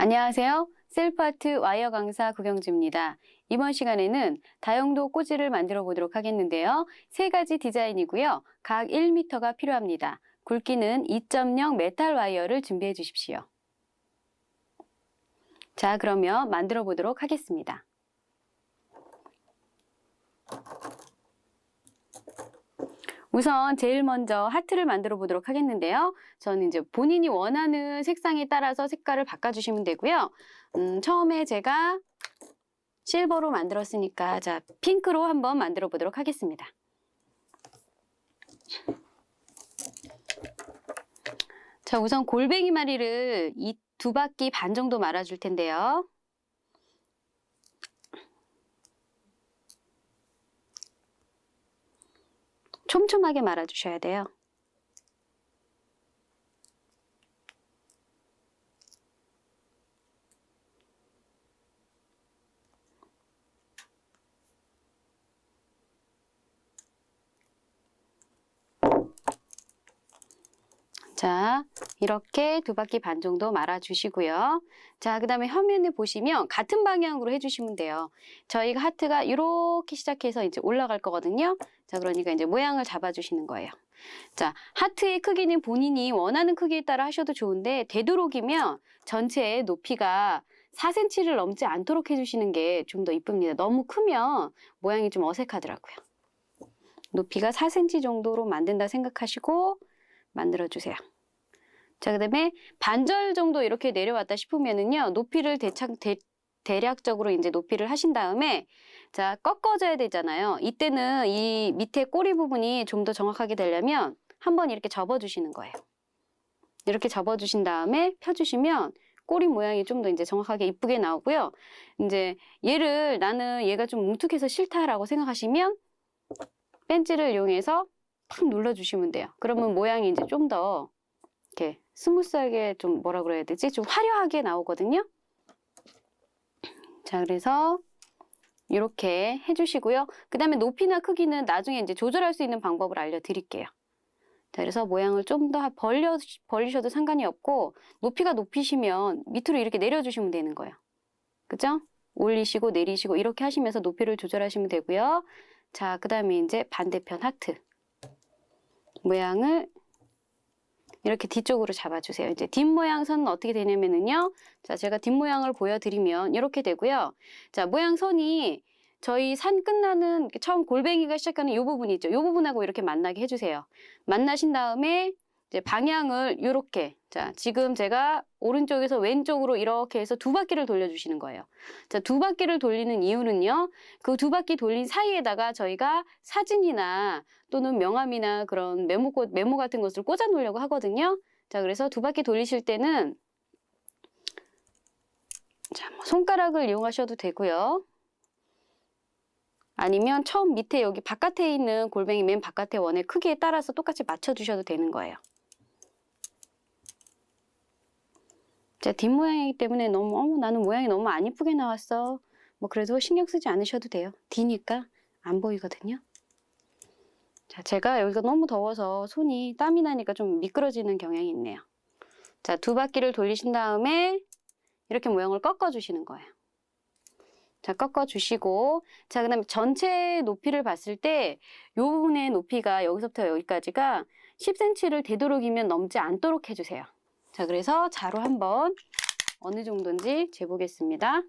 안녕하세요. 셀프아트 와이어 강사 구경주입니다. 이번 시간에는 다용도 꽂이를 만들어 보도록 하겠는데요. 세 가지 디자인이고요. 각 1m가 필요합니다. 굵기는 2.0 메탈 와이어를 준비해 주십시오. 자, 그러면 만들어 보도록 하겠습니다. 우선 제일 먼저 하트를 만들어 보도록 하겠는데요. 저는 이제 본인이 원하는 색상에 따라서 색깔을 바꿔주시면 되고요. 처음에 제가 실버로 만들었으니까 자, 핑크로 한번 만들어 보도록 하겠습니다. 자, 우선 골뱅이 마리를 이 2바퀴 반 정도 말아줄 텐데요. 촘촘하게 말아주셔야 돼요. 자, 이렇게 2바퀴 반 정도 말아주시고요. 자, 그 다음에 화면에 보시면 같은 방향으로 해주시면 돼요. 저희가 하트가 이렇게 시작해서 이제 올라갈 거거든요. 자, 그러니까 이제 모양을 잡아주시는 거예요. 자, 하트의 크기는 본인이 원하는 크기에 따라 하셔도 좋은데 되도록이면 전체의 높이가 4cm를 넘지 않도록 해주시는 게 좀 더 이쁩니다. 너무 크면 모양이 좀 어색하더라고요. 높이가 4cm 정도로 만든다 생각하시고 만들어주세요. 자, 그 다음에 반절 정도 이렇게 내려왔다 싶으면은요, 높이를 대략적으로 이제 높이를 하신 다음에, 자, 꺾어져야 되잖아요. 이때는 이 밑에 꼬리 부분이 좀 더 정확하게 되려면 한번 이렇게 접어주시는 거예요. 이렇게 접어주신 다음에 펴주시면 꼬리 모양이 좀 더 이제 정확하게 이쁘게 나오고요. 이제 나는 얘가 좀 뭉툭해서 싫다라고 생각하시면 벤치를 이용해서 탁 눌러주시면 돼요. 그러면 모양이 이제 좀 더 이렇게 스무스하게 좀 뭐라 그래야 되지? 좀 화려하게 나오거든요. 자, 그래서 이렇게 해주시고요. 그 다음에 높이나 크기는 나중에 이제 조절할 수 있는 방법을 알려드릴게요. 자, 그래서 모양을 좀 더 벌리셔도 상관이 없고 높이가 높이시면 밑으로 이렇게 내려주시면 되는 거예요. 그죠? 올리시고 내리시고 이렇게 하시면서 높이를 조절하시면 되고요. 자, 그 다음에 이제 반대편 하트. 모양을 이렇게 뒤쪽으로 잡아주세요. 이제 뒷모양 선은 어떻게 되냐면은요. 자, 제가 뒷모양을 보여드리면 이렇게 되고요. 자, 모양 선이 저희 산 끝나는 처음 골뱅이가 시작하는 이 부분이 있죠. 이 부분하고 이렇게 만나게 해주세요. 만나신 다음에 이제 방향을 이렇게. 자, 지금 제가 오른쪽에서 왼쪽으로 이렇게 해서 2바퀴를 돌려주시는 거예요. 자, 2바퀴를 돌리는 이유는요. 그 2바퀴 돌린 사이에다가 저희가 사진이나 또는 명함이나 그런 메모 같은 것을 꽂아 놓으려고 하거든요. 자, 그래서 2바퀴 돌리실 때는 자, 뭐 손가락을 이용하셔도 되고요. 아니면 처음 밑에 여기 바깥에 있는 골뱅이 맨 바깥의 원의 크기에 따라서 똑같이 맞춰주셔도 되는 거예요. 자, 뒷모양이기 때문에 너무 나는 모양이 너무 안 이쁘게 나왔어. 뭐 그래도 신경 쓰지 않으셔도 돼요. 뒤니까 안 보이거든요. 자, 제가 여기가 너무 더워서 손이 땀이 나니까 좀 미끄러지는 경향이 있네요. 자, 2바퀴를 돌리신 다음에 이렇게 모양을 꺾어주시는 거예요. 자, 꺾어주시고, 자, 그 다음에 전체 높이를 봤을 때, 이 부분의 높이가 여기서부터 여기까지가 10cm를 되도록이면 넘지 않도록 해주세요. 자, 그래서 자로 한번 어느 정도인지 재보겠습니다.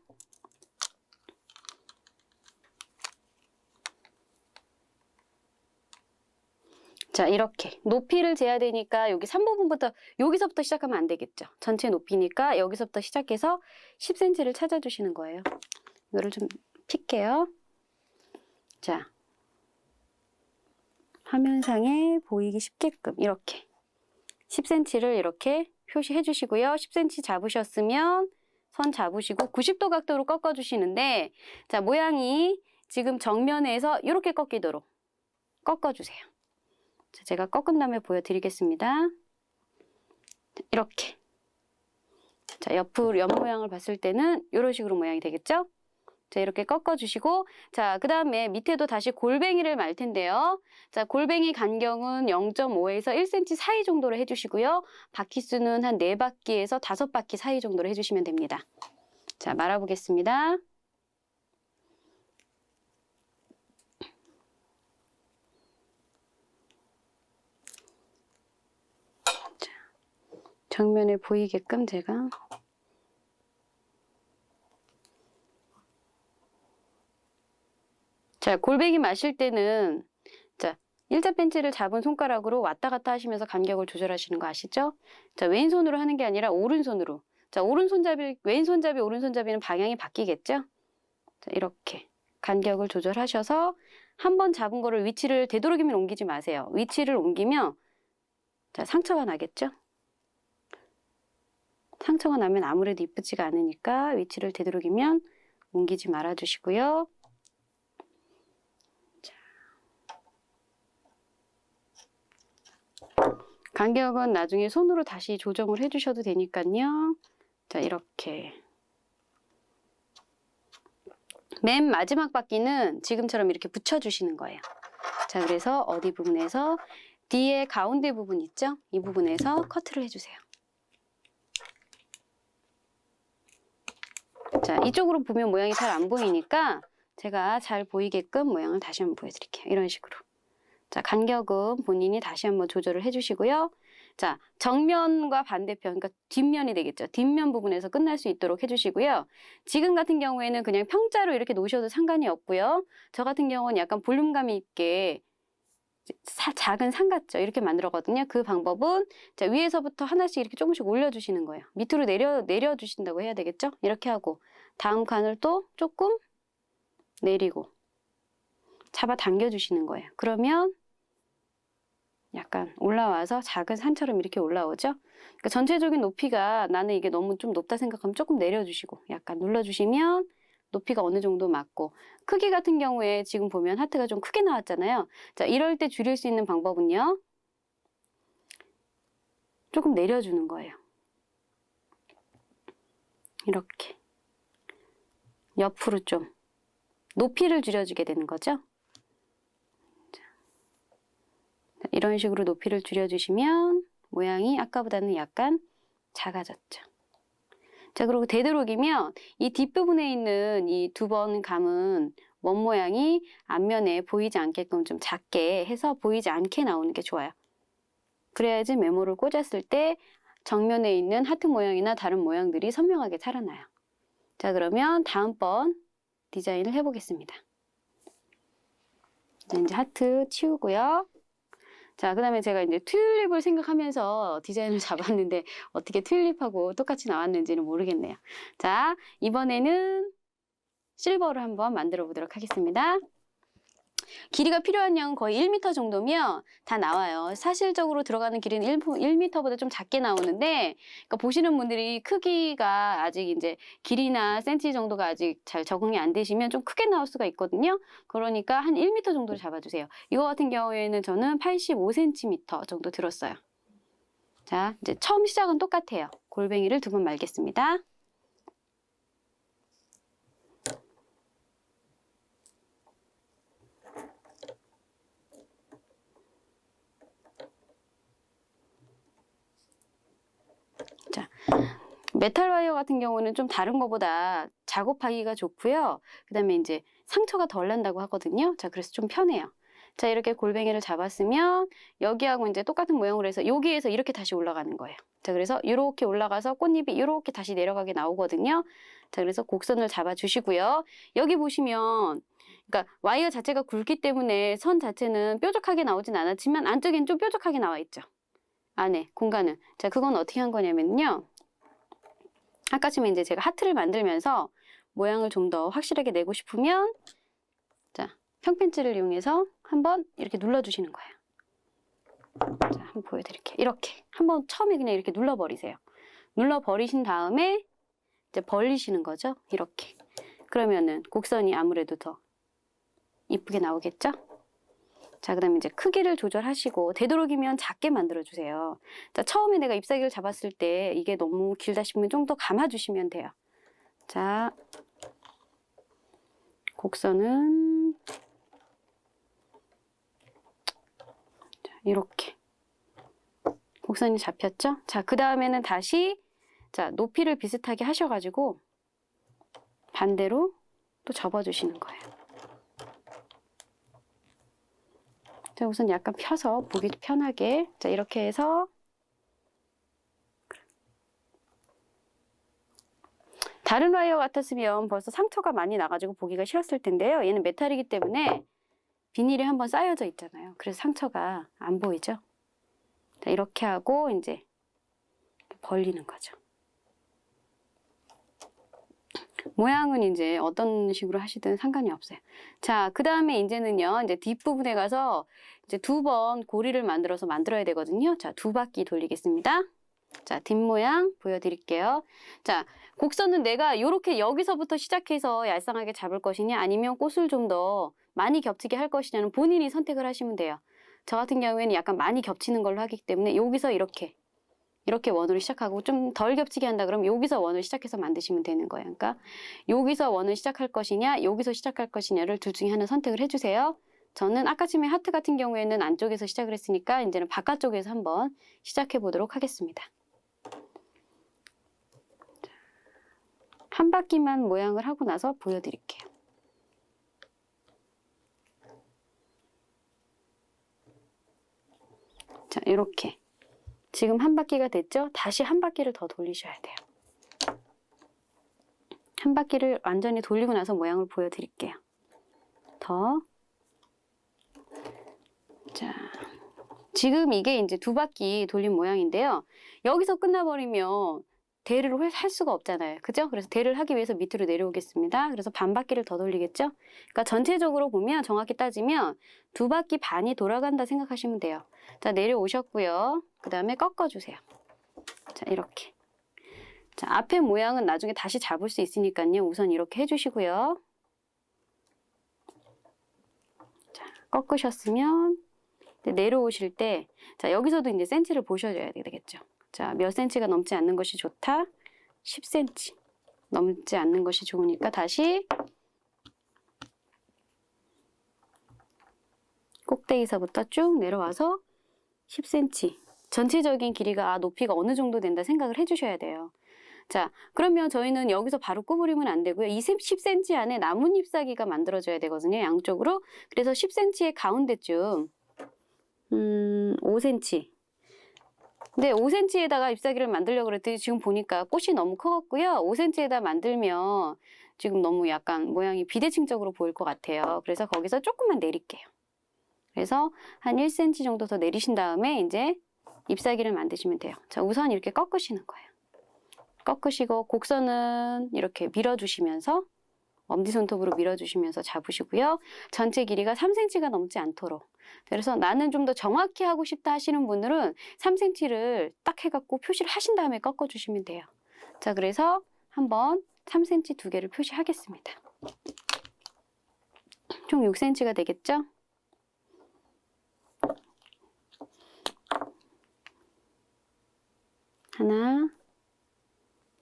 자, 이렇게 높이를 재야 되니까 여기 3부분부터 여기서부터 시작하면 안 되겠죠. 전체 높이니까 여기서부터 시작해서 10cm를 찾아주시는 거예요. 이거를 좀 필게요. 자, 화면상에 보이기 쉽게끔 이렇게 10cm를 이렇게 표시해 주시고요. 10cm 잡으셨으면 선 잡으시고 90도 각도로 꺾어 주시는데, 자, 모양이 지금 정면에서 이렇게 꺾이도록 꺾어 주세요. 자, 제가 꺾은 다음에 보여드리겠습니다. 이렇게. 자, 옆 모양을 봤을 때는 이런 식으로 모양이 되겠죠? 자, 이렇게 꺾어주시고, 자, 그 다음에 밑에도 다시 골뱅이를 말 텐데요. 자, 골뱅이 간격은 0.5에서 1cm 사이 정도로 해주시고요. 바퀴 수는 한 4바퀴에서 5바퀴 사이 정도로 해주시면 됩니다. 자, 말아보겠습니다. 자, 정면에 보이게끔 제가 자, 골뱅이 마실 때는 자, 일자 벤치를 잡은 손가락으로 왔다 갔다 하시면서 간격을 조절하시는 거 아시죠? 자, 왼손으로 하는 게 아니라 오른손으로. 자, 왼손잡이, 오른손잡이는 방향이 바뀌겠죠? 자, 이렇게 간격을 조절하셔서 한 번 잡은 거를 위치를 되도록이면 옮기지 마세요. 위치를 옮기면 자, 상처가 나겠죠? 상처가 나면 아무래도 이쁘지가 않으니까 위치를 되도록이면 옮기지 말아 주시고요. 간격은 나중에 손으로 다시 조정을 해주셔도 되니까요. 자, 이렇게. 맨 마지막 바퀴는 지금처럼 이렇게 붙여주시는 거예요. 자, 그래서 어디 부분에서 뒤에 가운데 부분 있죠? 이 부분에서 커트를 해주세요. 자, 이쪽으로 보면 모양이 잘 안 보이니까 제가 잘 보이게끔 모양을 다시 한번 보여드릴게요. 이런 식으로. 자, 간격은 본인이 다시 한번 조절을 해주시고요. 자, 정면과 반대편, 그러니까 뒷면이 되겠죠. 뒷면 부분에서 끝날 수 있도록 해주시고요. 지금 같은 경우에는 그냥 평자로 이렇게 놓으셔도 상관이 없고요. 저 같은 경우는 약간 볼륨감 있게 작은 상 같죠. 이렇게 만들었거든요. 그 방법은 자, 위에서부터 하나씩 이렇게 조금씩 올려주시는 거예요. 밑으로 내려주신다고 해야 되겠죠. 이렇게 하고 다음 칸을 또 조금 내리고 잡아당겨 주시는 거예요. 그러면 약간 올라와서 작은 산처럼 이렇게 올라오죠. 그러니까 전체적인 높이가 나는 이게 너무 좀 높다 생각하면 조금 내려주시고 약간 눌러주시면 높이가 어느 정도 맞고 크기 같은 경우에 지금 보면 하트가 좀 크게 나왔잖아요. 자, 이럴 때 줄일 수 있는 방법은요. 조금 내려주는 거예요. 이렇게 옆으로 좀 높이를 줄여주게 되는 거죠. 이런 식으로 높이를 줄여주시면 모양이 아까보다는 약간 작아졌죠. 자, 그리고 되도록이면 이 뒷부분에 있는 이 2번 감은 원 모양이 앞면에 보이지 않게끔 좀 작게 해서 보이지 않게 나오는 게 좋아요. 그래야지 메모를 꽂았을 때 정면에 있는 하트 모양이나 다른 모양들이 선명하게 살아나요. 자, 그러면 다음번 디자인을 해보겠습니다. 이제 하트 치우고요. 자, 그 다음에 제가 이제 튤립을 생각하면서 디자인을 잡았는데 어떻게 튤립하고 똑같이 나왔는지는 모르겠네요. 자, 이번에는 실버를 한번 만들어 보도록 하겠습니다. 길이가 필요한 양은 거의 1m 정도면 다 나와요. 사실적으로 들어가는 길이는 1m보다 좀 작게 나오는데, 그러니까 보시는 분들이 크기가 아직 이제 길이나 센치 정도가 아직 잘 적응이 안 되시면 좀 크게 나올 수가 있거든요. 그러니까 한 1m 정도를 잡아주세요. 이거 같은 경우에는 저는 85cm 정도 들었어요. 자, 이제 처음 시작은 똑같아요. 골뱅이를 2번 말겠습니다. 자, 메탈 와이어 같은 경우는 좀 다른 것보다 작업하기가 좋고요. 그 다음에 이제 상처가 덜 난다고 하거든요. 자, 그래서 좀 편해요. 자, 이렇게 골뱅이를 잡았으면 여기하고 이제 똑같은 모양으로 해서 여기에서 이렇게 다시 올라가는 거예요. 자, 그래서 이렇게 올라가서 꽃잎이 이렇게 다시 내려가게 나오거든요. 자, 그래서 곡선을 잡아주시고요. 여기 보시면 그러니까 와이어 자체가 굵기 때문에 선 자체는 뾰족하게 나오진 않았지만 안쪽엔 좀 뾰족하게 나와 있죠. 안에 공간은. 자, 그건 어떻게 한 거냐면요. 아까처럼 이제 제가 하트를 만들면서 모양을 좀 더 확실하게 내고 싶으면 자, 평펜치를 이용해서 한번 이렇게 눌러주시는 거예요. 자, 한번 보여드릴게요. 이렇게 한번 처음에 그냥 이렇게 눌러버리세요. 눌러버리신 다음에 이제 벌리시는 거죠. 이렇게. 그러면은 곡선이 아무래도 더 이쁘게 나오겠죠? 자, 그 다음에 이제 크기를 조절하시고 되도록이면 작게 만들어주세요. 자, 처음에 내가 잎사귀를 잡았을 때 이게 너무 길다 싶으면 좀 더 감아주시면 돼요. 자, 곡선은 이렇게 곡선이 잡혔죠? 자, 그 다음에는 다시 자, 높이를 비슷하게 하셔가지고 반대로 또 접어주시는 거예요. 자, 우선 약간 펴서 보기 편하게 자, 이렇게 해서 다른 와이어 같았으면 벌써 상처가 많이 나가지고 보기가 싫었을 텐데요. 얘는 메탈이기 때문에 비닐이 한번 쌓여져 있잖아요. 그래서 상처가 안 보이죠? 자, 이렇게 하고 이제 벌리는 거죠. 모양은 이제 어떤 식으로 하시든 상관이 없어요. 자, 그 다음에 이제는요, 이제 뒷부분에 가서 이제 2번 고리를 만들어야 되거든요. 자, 2바퀴 돌리겠습니다. 자, 뒷모양 보여드릴게요. 자, 곡선은 내가 이렇게 여기서부터 시작해서 얄쌍하게 잡을 것이냐, 아니면 꽃을 좀 더 많이 겹치게 할 것이냐는 본인이 선택을 하시면 돼요. 저 같은 경우에는 약간 많이 겹치는 걸로 하기 때문에 여기서 이렇게 원으로 시작하고 좀 덜 겹치게 한다 그러면 여기서 원을 시작해서 만드시면 되는 거예요. 그러니까 여기서 원을 시작할 것이냐, 여기서 시작할 것이냐를 둘 중에 하나 선택을 해주세요. 저는 아까 전에 하트 같은 경우에는 안쪽에서 시작을 했으니까 이제는 바깥쪽에서 한번 시작해 보도록 하겠습니다. 한 바퀴만 모양을 하고 나서 보여드릴게요. 자, 이렇게 지금 한 바퀴가 됐죠? 다시 한 바퀴를 더 돌리셔야 돼요. 한 바퀴를 완전히 돌리고 나서 모양을 보여드릴게요. 자, 지금 이게 이제 2바퀴 돌린 모양인데요. 여기서 끝나버리면 대를 할 수가 없잖아요. 그죠? 그래서 대를 하기 위해서 밑으로 내려오겠습니다. 그래서 반 바퀴를 더 돌리겠죠? 그러니까 전체적으로 보면 정확히 따지면 2바퀴 반이 돌아간다 생각하시면 돼요. 자, 내려오셨고요. 그 다음에 꺾어주세요. 자, 이렇게. 자, 앞에 모양은 나중에 다시 잡을 수 있으니까요. 우선 이렇게 해주시고요. 자, 꺾으셨으면 내려오실 때, 자, 여기서도 이제 센치를 보셔줘야 되겠죠. 자, 몇 센치가 넘지 않는 것이 좋다? 10cm. 넘지 않는 것이 좋으니까 다시 꼭대기서부터 쭉 내려와서 10cm. 전체적인 길이가 높이가 어느 정도 된다 생각을 해주셔야 돼요. 자, 그러면 저희는 여기서 바로 구부리면 안 되고요. 이 10cm 안에 나뭇잎사귀가 만들어져야 되거든요. 양쪽으로. 그래서 10cm의 가운데쯤 5cm. 근데 5cm에다가 잎사귀를 만들려고 그랬더니 지금 보니까 꽃이 너무 커갖고요. 5cm에다 만들면 지금 너무 약간 모양이 비대칭적으로 보일 것 같아요. 그래서 거기서 조금만 내릴게요. 그래서 한 1cm 정도 더 내리신 다음에 이제 잎사귀를 만드시면 돼요. 자, 우선 이렇게 꺾으시는 거예요. 꺾으시고 곡선은 이렇게 밀어주시면서 엄지손톱으로 밀어주시면서 잡으시고요. 전체 길이가 3cm가 넘지 않도록. 그래서 나는 좀 더 정확히 하고 싶다 하시는 분들은 3cm를 딱 해갖고 표시를 하신 다음에 꺾어주시면 돼요. 자, 그래서 한번 3cm 2개를 표시하겠습니다. 총 6cm가 되겠죠? 하나,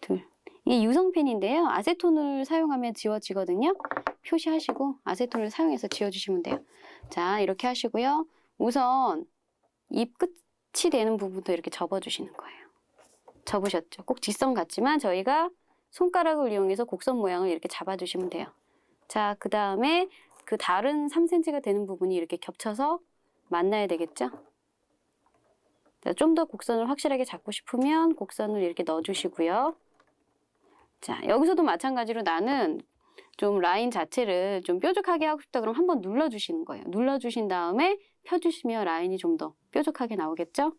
둘. 이게 유성펜인데요. 아세톤을 사용하면 지워지거든요. 표시하시고 아세톤을 사용해서 지워주시면 돼요. 자, 이렇게 하시고요. 우선 잎 끝이 되는 부분도 이렇게 접어주시는 거예요. 접으셨죠? 꼭 직선 같지만 저희가 손가락을 이용해서 곡선 모양을 이렇게 잡아주시면 돼요. 자, 그 다음에 그 다른 3cm가 되는 부분이 이렇게 겹쳐서 만나야 되겠죠? 좀 더 곡선을 확실하게 잡고 싶으면 곡선을 이렇게 넣어주시고요. 자, 여기서도 마찬가지로 나는 좀 라인 자체를 좀 뾰족하게 하고 싶다 그러면 한번 눌러주시는 거예요. 눌러주신 다음에 펴주시면 라인이 좀 더 뾰족하게 나오겠죠?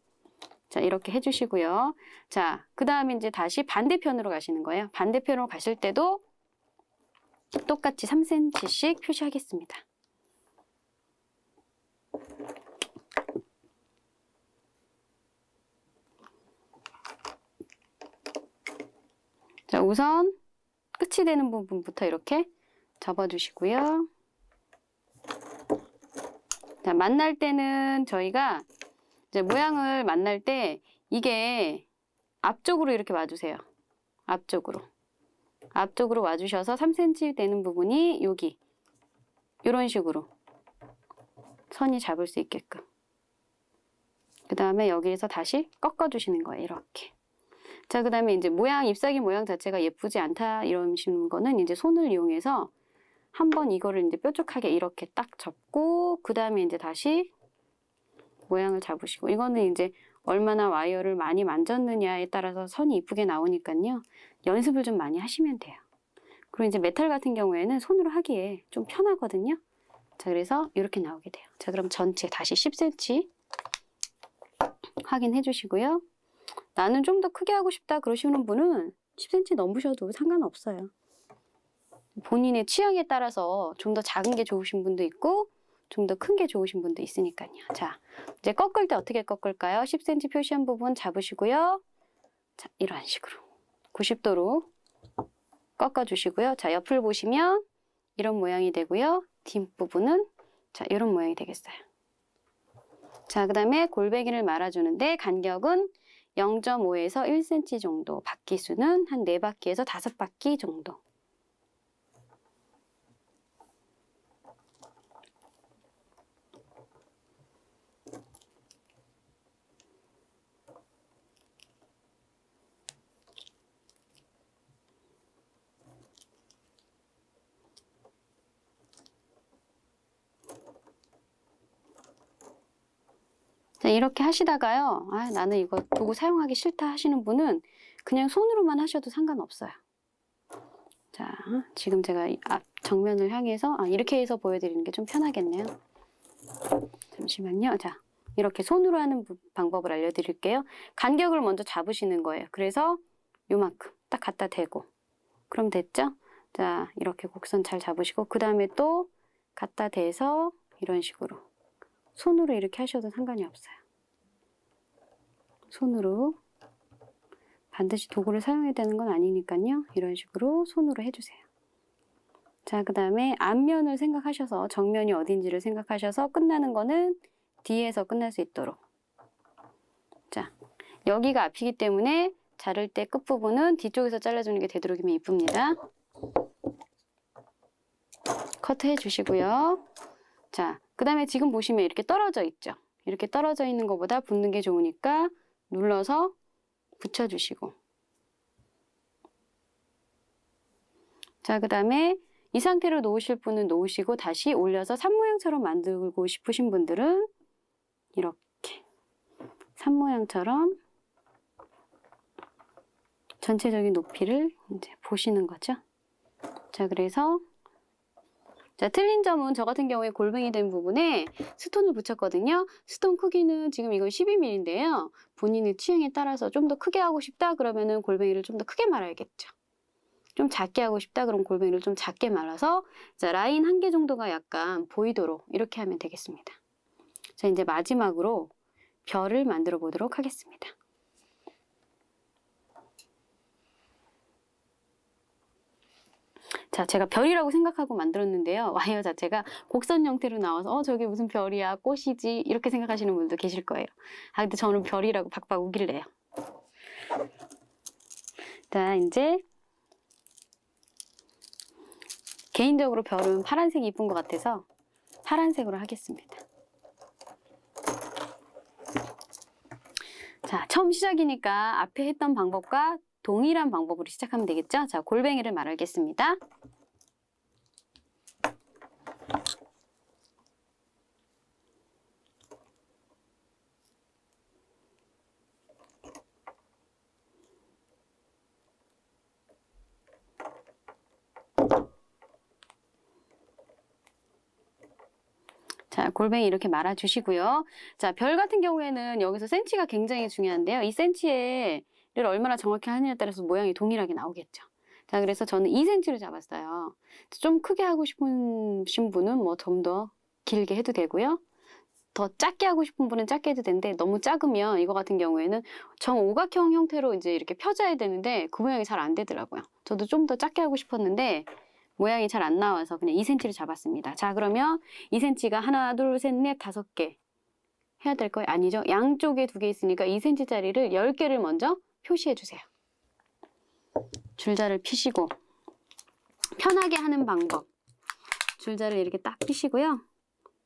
자, 이렇게 해주시고요. 자, 그 다음에 이제 다시 반대편으로 가시는 거예요. 반대편으로 가실 때도 똑같이 3cm씩 표시하겠습니다. 자, 우선 끝이 되는 부분부터 이렇게 접어주시고요. 자, 만날 때는 저희가 이제 모양을 만날 때 이게 앞쪽으로 이렇게 와주세요. 앞쪽으로 와주셔서 3cm 되는 부분이 여기 이런 식으로 선이 잡을 수 있게끔. 그 다음에 여기에서 다시 꺾어주시는 거예요. 이렇게. 자, 그 다음에 이제 모양, 잎사귀 모양 자체가 예쁘지 않다 이러시는 거는 이제 손을 이용해서 한번 이거를 이제 뾰족하게 이렇게 딱 접고, 그 다음에 이제 다시 모양을 잡으시고, 이거는 이제 얼마나 와이어를 많이 만졌느냐에 따라서 선이 이쁘게 나오니까요. 연습을 좀 많이 하시면 돼요. 그리고 이제 메탈 같은 경우에는 손으로 하기에 좀 편하거든요. 자, 그래서 이렇게 나오게 돼요. 자, 그럼 전체 다시 10cm 확인해 주시고요. 나는 좀 더 크게 하고 싶다 그러시는 분은 10cm 넘으셔도 상관없어요. 본인의 취향에 따라서 좀 더 작은 게 좋으신 분도 있고 좀 더 큰 게 좋으신 분도 있으니까요. 자, 이제 꺾을 때 어떻게 꺾을까요? 10cm 표시한 부분 잡으시고요. 자, 이런 식으로 90도로 꺾어주시고요. 자, 옆을 보시면 이런 모양이 되고요. 뒷부분은 자, 이런 모양이 되겠어요. 자, 그 다음에 골뱅이를 말아주는데 간격은 0.5에서 1cm 정도, 바퀴 수는 한 4바퀴에서 5바퀴 정도. 자, 이렇게 하시다가요. 아, 나는 이거 도구 사용하기 싫다 하시는 분은 그냥 손으로만 하셔도 상관없어요. 자, 지금 제가 앞 정면을 향해서 이렇게 해서 보여드리는 게 좀 편하겠네요. 잠시만요. 자, 이렇게 손으로 하는 방법을 알려드릴게요. 간격을 먼저 잡으시는 거예요. 그래서 요만큼 딱 갖다 대고 그럼 됐죠? 자, 이렇게 곡선 잘 잡으시고 그 다음에 또 갖다 대서 이런 식으로 손으로 이렇게 하셔도 상관이 없어요. 손으로 반드시 도구를 사용해야 되는 건 아니니까요. 이런 식으로 손으로 해주세요. 자, 그 다음에 앞면을 생각하셔서 정면이 어딘지를 생각하셔서 끝나는 거는 뒤에서 끝날 수 있도록. 자, 여기가 앞이기 때문에 자를 때 끝부분은 뒤쪽에서 잘라주는 게 되도록이면 이쁩니다. 커트해 주시고요. 자, 그 다음에 지금 보시면 이렇게 떨어져 있죠. 이렇게 떨어져 있는 것보다 붙는 게 좋으니까 눌러서 붙여주시고. 자, 그 다음에 이 상태로 놓으실 분은 놓으시고 다시 올려서 산 모양처럼 만들고 싶으신 분들은 이렇게 산 모양처럼 전체적인 높이를 이제 보시는 거죠. 자, 그래서 자, 틀린 점은 저 같은 경우에 골뱅이 된 부분에 스톤을 붙였거든요. 스톤 크기는 지금 이건 12mm인데요. 본인의 취향에 따라서 좀 더 크게 하고 싶다 그러면은 골뱅이를 좀 더 크게 말아야겠죠. 좀 작게 하고 싶다 그럼 골뱅이를 좀 작게 말아서 자, 라인 한 개 정도가 약간 보이도록 이렇게 하면 되겠습니다. 자, 이제 마지막으로 별을 만들어 보도록 하겠습니다. 자, 제가 별이라고 생각하고 만들었는데요. 와이어 자체가 곡선 형태로 나와서 저게 무슨 별이야, 꽃이지 이렇게 생각하시는 분도 계실 거예요. 근데 저는 별이라고 박박 우길래요. 자, 이제 개인적으로 별은 파란색이 이쁜 것 같아서 파란색으로 하겠습니다. 자, 처음 시작이니까 앞에 했던 방법과 동일한 방법으로 시작하면 되겠죠? 자, 골뱅이를 말하겠습니다. 자, 골뱅이 이렇게 말아주시고요. 자, 별 같은 경우에는 여기서 센치가 굉장히 중요한데요. 이 센치를 얼마나 정확히 하느냐에 따라서 모양이 동일하게 나오겠죠. 자, 그래서 저는 2cm를 잡았어요. 좀 크게 하고 싶으신 분은 뭐 좀 더 길게 해도 되고요. 더 작게 하고 싶은 분은 작게 해도 되는데 너무 작으면 이거 같은 경우에는 정오각형 형태로 이제 이렇게 펴져야 되는데 그 모양이 잘 안 되더라고요. 저도 좀 더 작게 하고 싶었는데 모양이 잘 안 나와서 그냥 2cm를 잡았습니다. 자, 그러면 2cm가 하나, 둘, 셋, 넷, 5개 해야 될 거예요? 아니죠. 양쪽에 2개 있으니까 2cm짜리를 10개를 먼저 표시해 주세요. 줄자를 피시고 편하게 하는 방법. 줄자를 이렇게 딱 펴시고요.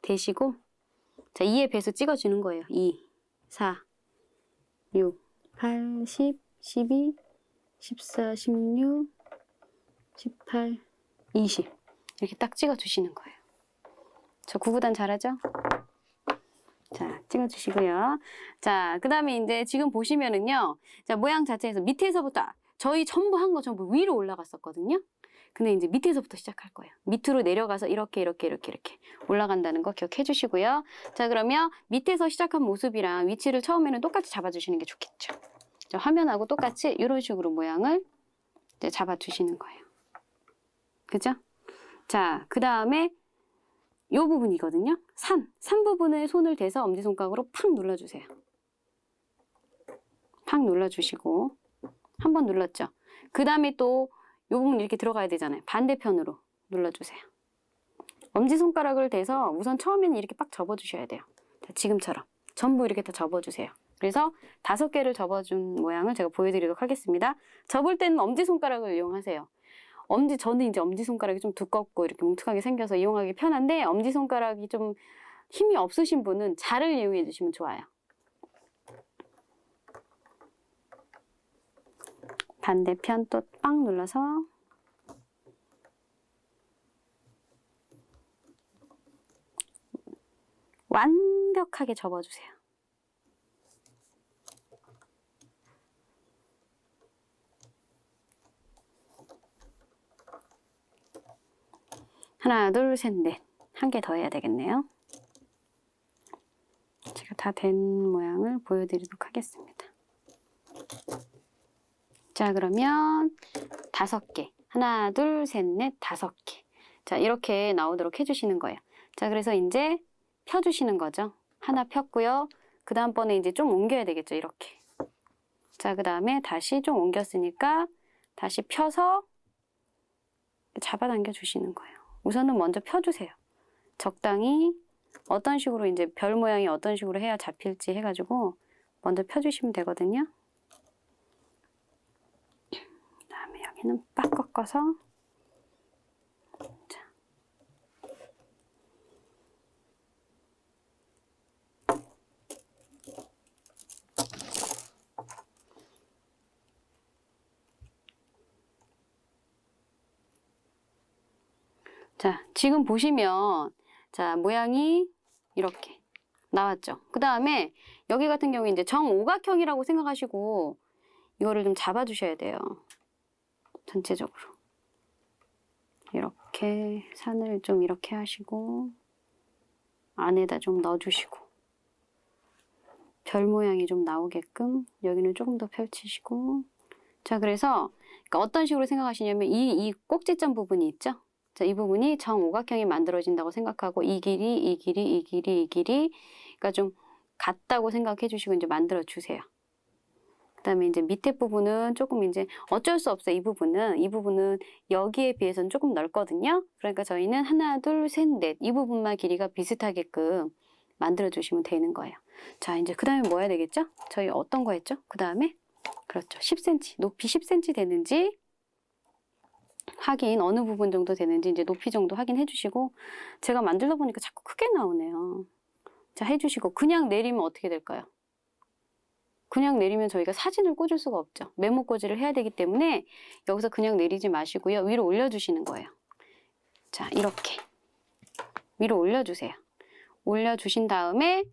대시고 자 2의 배수 찍어주는 거예요. 2, 4, 6, 8, 10, 12, 14, 16, 18, 20 이렇게 딱 찍어주시는 거예요. 저 구구단 잘하죠? 자, 찍어주시고요. 자, 그 다음에 이제 지금 보시면은요. 자, 모양 자체에서 밑에서부터 저희 전부 한 거 전부 위로 올라갔었거든요. 근데 이제 밑에서부터 시작할 거예요. 밑으로 내려가서 이렇게 올라간다는 거 기억해 주시고요. 자, 그러면 밑에서 시작한 모습이랑 위치를 처음에는 똑같이 잡아주시는 게 좋겠죠. 자, 화면하고 똑같이 이런 식으로 모양을 이제 잡아주시는 거예요. 그죠? 자, 그 다음에 이 부분이거든요. 산 부분에 손을 대서 엄지손가락으로 팍 눌러주세요. 팍 눌러주시고 한 번 눌렀죠. 그 다음에 또 이 부분 이렇게 들어가야 되잖아요. 반대편으로 눌러주세요. 엄지손가락을 대서 우선 처음에는 이렇게 빡 접어주셔야 돼요. 자, 지금처럼 전부 이렇게 다 접어주세요. 그래서 5개를 접어준 모양을 제가 보여드리도록 하겠습니다. 접을 때는 엄지손가락을 이용하세요. 저는 이제 엄지손가락이 좀 두껍고 이렇게 뭉툭하게 생겨서 이용하기 편한데 엄지손가락이 좀 힘이 없으신 분은 자를 이용해 주시면 좋아요. 반대편 또 빵 눌러서 완벽하게 접어주세요. 하나, 둘, 셋, 넷. 한 개 더 해야 되겠네요. 제가 다 된 모양을 보여드리도록 하겠습니다. 자, 그러면 5개. 하나, 둘, 셋, 넷, 5개. 자, 이렇게 나오도록 해주시는 거예요. 자, 그래서 이제 펴주시는 거죠. 하나 폈고요. 그 다음번에 이제 좀 옮겨야 되겠죠. 이렇게. 자, 그 다음에 다시 좀 옮겼으니까 다시 펴서 잡아당겨 주시는 거예요. 우선은 먼저 펴주세요. 적당히 어떤 식으로 이제 별 모양이 어떤 식으로 해야 잡힐지 해가지고 먼저 펴주시면 되거든요. 그 다음에 여기는 빡 꺾어서 자. 자, 지금 보시면 자, 모양이 이렇게 나왔죠. 그 다음에 여기 같은 경우에 이제 정오각형이라고 생각하시고 이거를 좀 잡아주셔야 돼요. 전체적으로. 이렇게 산을 좀 이렇게 하시고 안에다 좀 넣어주시고 별 모양이 좀 나오게끔 여기는 조금 더 펼치시고 자, 그래서 그러니까 어떤 식으로 생각하시냐면 이 꼭지점 부분이 있죠. 자, 이 부분이 정오각형이 만들어진다고 생각하고 이 길이 그러니까 좀 같다고 생각해 주시고 이제 만들어 주세요. 그 다음에 이제 밑에 부분은 조금 이제 어쩔 수 없어요. 이 부분은 여기에 비해서는 조금 넓거든요. 그러니까 저희는 하나, 둘, 셋, 넷 이 부분만 길이가 비슷하게끔 만들어 주시면 되는 거예요. 자, 이제 그 다음에 뭐 해야 되겠죠? 저희 어떤 거 했죠? 그 다음에 그렇죠. 10cm, 높이 10cm 되는지 확인, 어느 부분 정도 되는지 이제 높이 정도 확인해 주시고 제가 만들다 보니까 자꾸 크게 나오네요. 자, 해주시고 그냥 내리면 어떻게 될까요? 그냥 내리면 저희가 사진을 꽂을 수가 없죠. 메모 꽂이를 해야 되기 때문에 여기서 그냥 내리지 마시고요. 위로 올려주시는 거예요. 자, 이렇게 위로 올려주세요. 올려주신 다음에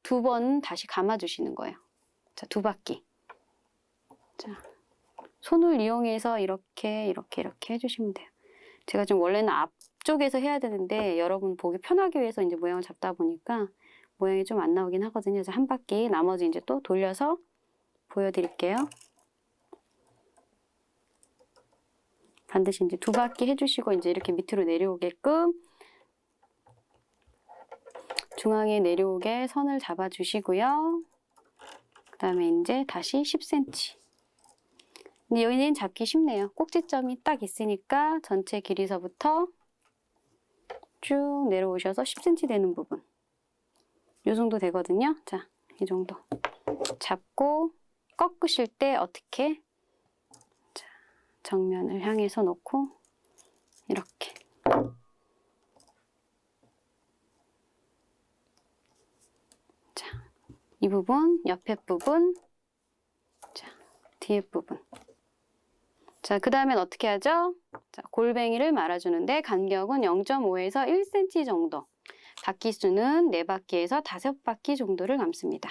2번 다시 감아주시는 거예요. 자, 2바퀴. 자, 손을 이용해서 이렇게 해주시면 돼요. 제가 좀 원래는 앞쪽에서 해야 되는데 여러분 보기 편하기 위해서 이제 모양을 잡다 보니까 모양이 좀 안 나오긴 하거든요. 그래서 한 바퀴 나머지 이제 또 돌려서 보여드릴게요. 반드시 이제 2바퀴 해주시고 이제 이렇게 밑으로 내려오게끔 중앙에 내려오게 선을 잡아주시고요. 그 다음에 이제 다시 10cm. 근데 여기는 잡기 쉽네요. 꼭지점이 딱 있으니까 전체 길이서부터 쭉 내려오셔서 10cm 되는 부분. 이 정도 되거든요. 자, 이 정도. 잡고 꺾으실 때 어떻게? 자, 정면을 향해서 놓고 이렇게. 이 부분, 옆에 부분, 자, 뒤에 부분. 자, 그 다음엔 어떻게 하죠? 자, 골뱅이를 말아주는데 간격은 0.5에서 1cm 정도. 바퀴 수는 4바퀴에서 5바퀴 정도를 감습니다.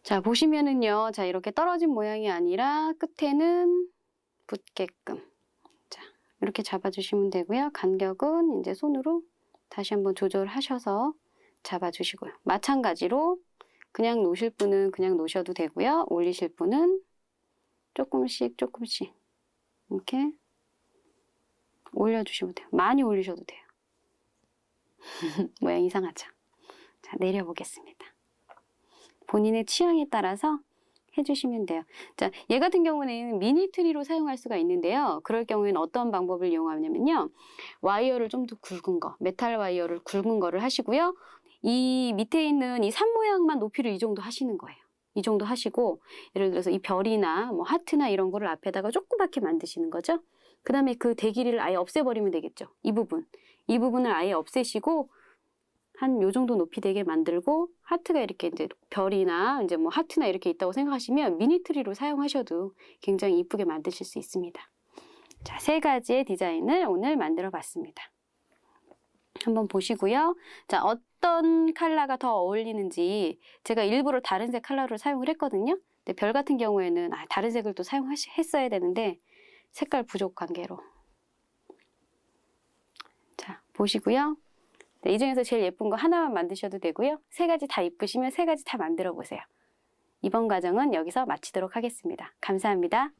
자, 보시면은요. 자, 이렇게 떨어진 모양이 아니라 끝에는 붙게끔. 자, 이렇게 잡아주시면 되고요. 간격은 이제 손으로 다시 한번 조절하셔서 잡아주시고요. 마찬가지로 그냥 놓으실 분은 그냥 놓으셔도 되고요. 올리실 분은 조금씩 이렇게 올려주시면 돼요. 많이 올리셔도 돼요. 모양 이상하죠? 자, 내려보겠습니다. 본인의 취향에 따라서 해주시면 돼요. 자, 얘 같은 경우는 미니 트리로 사용할 수가 있는데요. 그럴 경우에는 어떤 방법을 이용하냐면요. 와이어를 좀 더 굵은 거, 메탈 와이어를 굵은 거를 하시고요. 이 밑에 있는 이 산 모양만 높이를 이 정도 하시는 거예요. 이 정도 하시고, 예를 들어서 이 별이나 뭐 하트나 이런 거를 앞에다가 조그맣게 만드시는 거죠. 그 다음에 그 대기리를 아예 없애버리면 되겠죠. 이 부분을 아예 없애시고, 한 요 정도 높이 되게 만들고 하트가 이렇게 이제 별이나 이제 뭐 하트나 이렇게 있다고 생각하시면 미니 트리로 사용하셔도 굉장히 이쁘게 만드실 수 있습니다. 자, 3가지의 디자인을 오늘 만들어 봤습니다. 한번 보시고요. 자, 어떤 컬러가 더 어울리는지 제가 일부러 다른 색 컬러를 사용을 했거든요. 근데 별 같은 경우에는 다른 색을 또 사용했어야 되는데 색깔 부족 관계로. 자, 보시고요. 네, 이 중에서 제일 예쁜 거 하나만 만드셔도 되고요. 3가지 다 이쁘시면 3가지 다 만들어 보세요. 이번 과정은 여기서 마치도록 하겠습니다. 감사합니다.